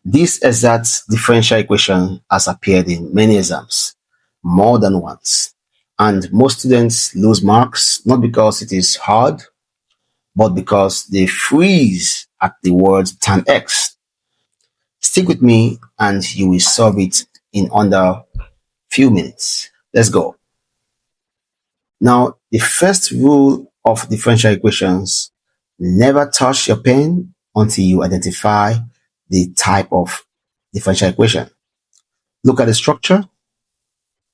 This exact differential equation has appeared in many exams, more than once, and most students lose marks not because it is hard, but because they freeze at the word tan x. Stick with me and you will solve it in under few minutes. Let's go. Now, the first rule of differential equations: never touch your pen until you identify the type of differential equation. Look at the structure.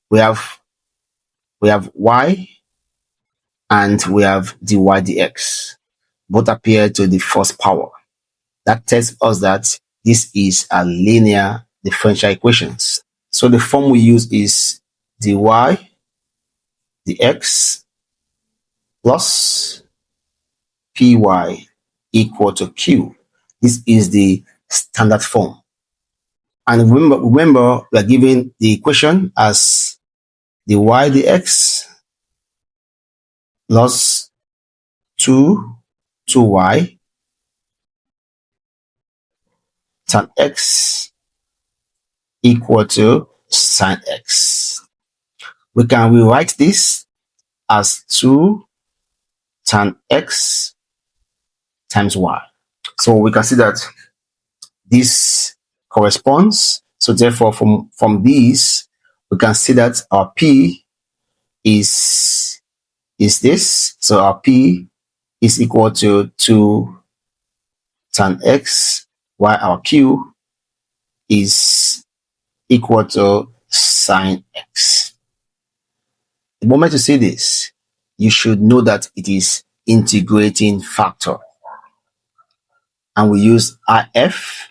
We have y and we have dy dx. Both appear to the first power. That tells us that this is a linear differential equations. So the form we use is dy dx plus py equal to q. This is the standard form. And remember we are given the equation as dy dx plus 2y tan x equal to sine x. We can rewrite this as 2 tan x times y. So we can see that this corresponds. So therefore from this we can see that our p is this. So our p is equal to 2 tan x, while our q is equal to sine x. The moment you see this, you should know that it is integrating factor, and we use IF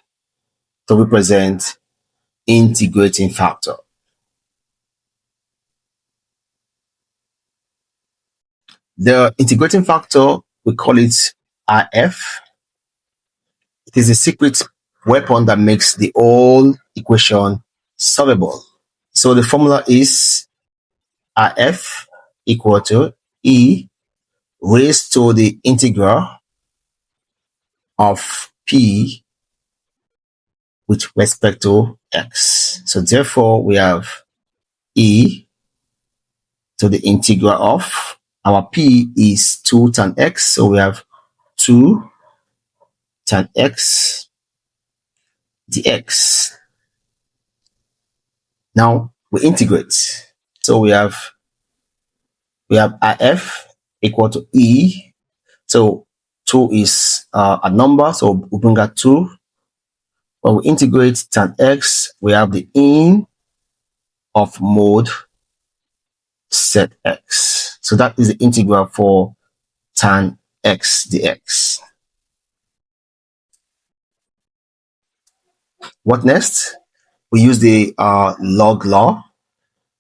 to represent integrating factor. The integrating factor, we call it IF. It is a secret weapon that makes the whole equation solvable. So the formula is IF equal to E raised to the integral of P with respect to X. So therefore we have E to the integral of, our P is 2 tan X, so we have 2 tan X dx. Now we integrate. So we have IF equal to E. So 2 is a number, so we bring out 2. When we integrate tan x, we have the in of mod set x. So that is the integral for tan x dx. What next? We use the log law.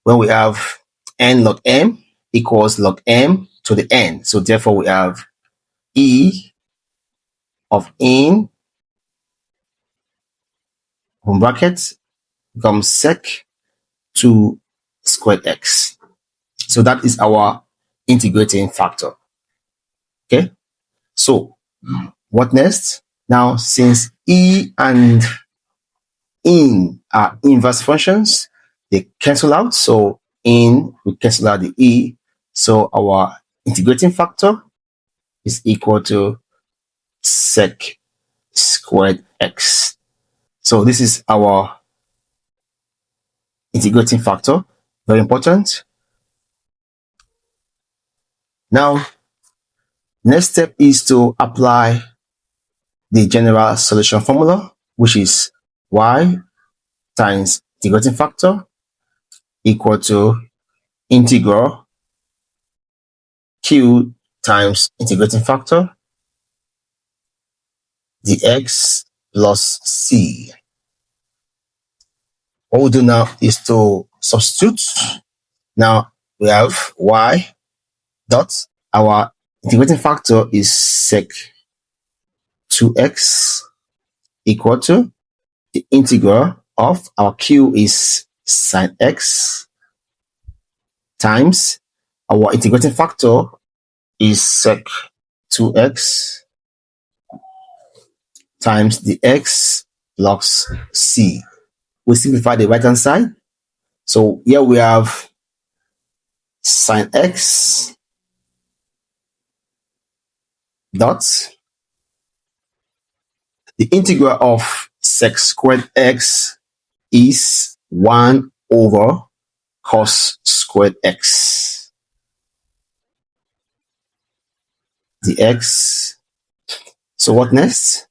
When we have n log m equals log m to the n. So therefore we have E of in from brackets becomes sec 2 squared x. So that is our integrating factor. Okay, so what next? Now, since E and in are inverse functions, they cancel out. So in, we cancel out the E. So our integrating factor is equal to sec squared x. So this is our integrating factor, very important. Now, next step is to apply the general solution formula, which is y times integrating factor equal to integral q times integrating factor dx plus c. What we'll do now is to substitute. Now we have y dot, our integrating factor is sec 2x equal to the integral of, our q is sine x times our integrating factor is sec 2x times the x plus c. We simplify the right hand side. So here we have sine x dot the integral of sec squared x is 1 over cos squared x dx. So what next?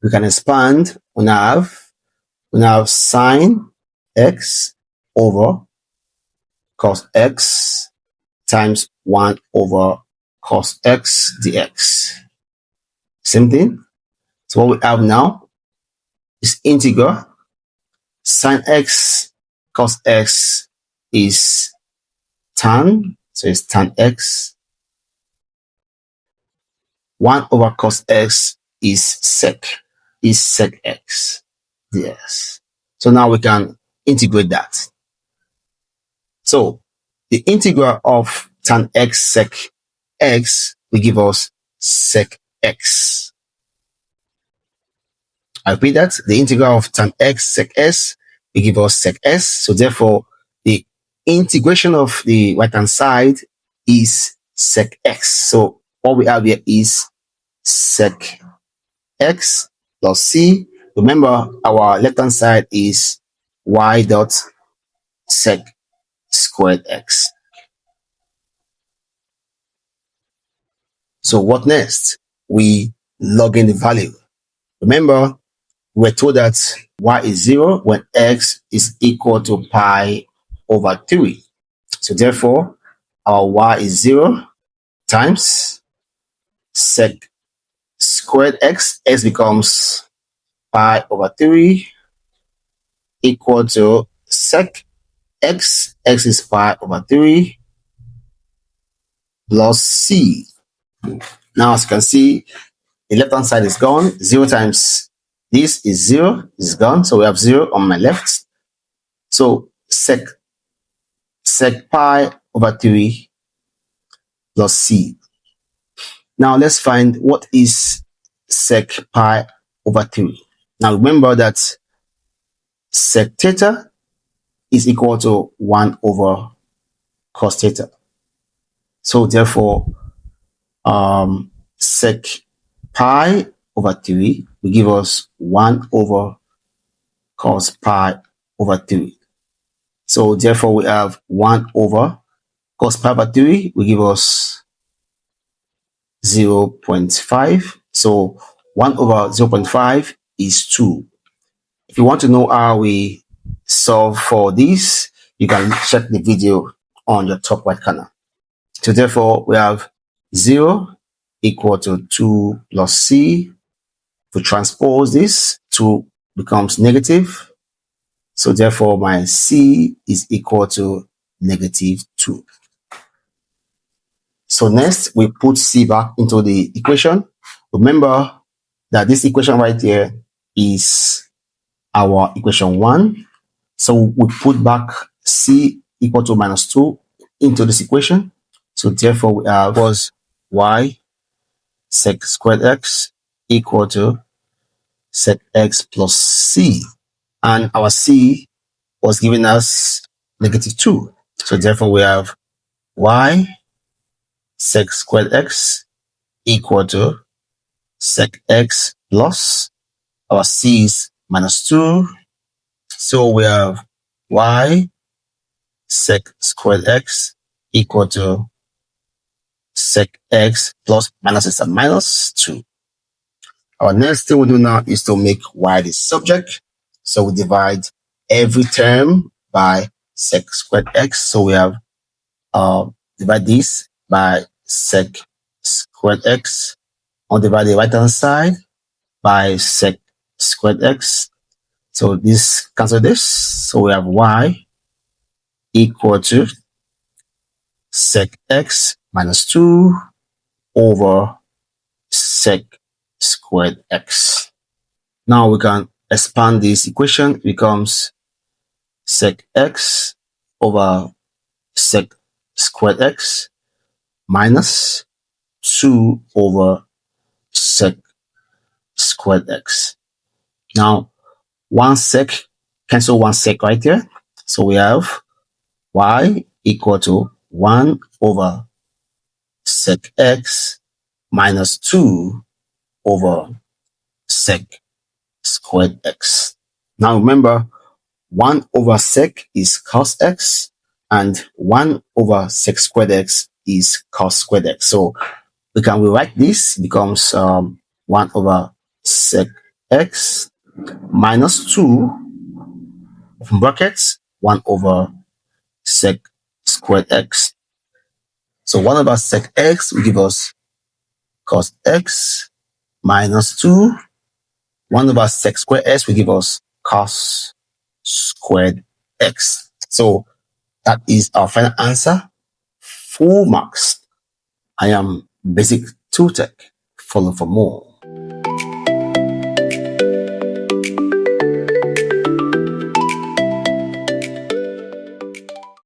We can expand. We now have sine x over cos x times 1 over cos x dx. Same thing. So what we have now is integral. Sine x cos x is tan, so it's tan x. 1 over cos x is sec x dx. So now we can integrate that. So the integral of tan x sec x will give us sec x. I repeat that. The integral of tan x sec s will give us sec s. So therefore, the integration of the right hand side is sec x. So what we have here is sec x plus c. Remember, our left hand side is y dot sec squared x. So what next? We log in the value. Remember, we're told that y is 0 when x is equal to pi over 3. So therefore, our y is 0 times sec squared x. X becomes pi over 3 equal to sec x. X is pi over 3 plus c. Now, as you can see, the left hand side is gone. 0 times this is 0, is gone. So we have 0 on my left. So sec pi over 3 plus c. Now let's find what is sec pi over 3. Now remember that sec theta is equal to 1 over cos theta. So therefore, sec pi over 3 will give us 1 over cos pi over 3. So therefore, we have 1 over cos pi over 3 will give us 0.5. So 1 over 0.5 is 2. If you want to know how we solve for this, you can check the video on the top right corner. So therefore, we have 0 equal to 2 plus c. To transpose this, 2 becomes negative. So therefore, my c is equal to negative 2. So next, we put c back into the equation. Remember that this equation right here is our equation 1. So we put back c equal to minus 2 into this equation. So therefore, we have was y sec squared x equal to sec x plus c. And our c was giving us negative 2. So therefore, we have y sec squared x equal to sec x plus our c is minus 2. So we have y sec squared x equal to sec x plus minus is a minus 2. Our next thing we do now is to make y the subject. So we divide every term by sec squared x. So we have divide this by sec squared x. I'll divide the right hand side by sec squared x. So this cancel this. So we have y equal to sec x minus 2 over sec squared x. Now we can expand this equation. It becomes sec x over sec squared x minus 2 over sec squared x. Now, 1 sec, cancel 1 sec right there. So we have y equal to 1 over sec x minus 2 over sec squared x. Now remember, 1 over sec is cos x and 1 over sec squared x is cos squared x. So we can rewrite this, becomes 1 over sec x minus 2 open brackets 1 over sec squared x. So 1 over sec x will give us cos x minus 2. 1 over sec squared x will give us cos squared x. So that is our final answer. Full marks. I am Basic 2 Tech. Follow for more.